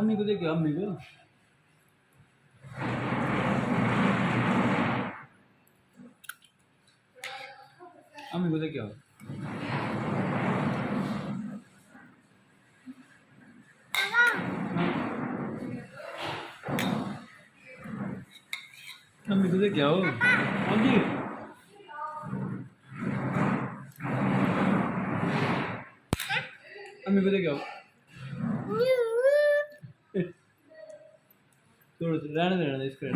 अम्मी को देखिए अम्मी को अम्मी को देखिए अम्मी को देखिए अम्मी अम्मी को देखिए थोड़ा रहने दे इसको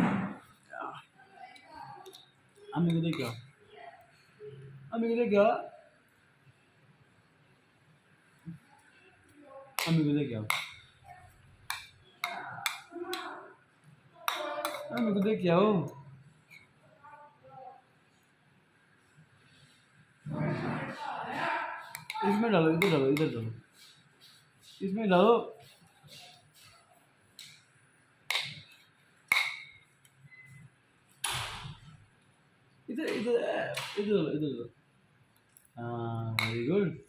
अम्मी को देखिए अम्मी को देखिए अम्मी को देखिए अम्मी को देखिए इसमें डालो इधर डालो इधर डालो इसमें डालो इधर इधर इधर डालो हाँ वेरी गुड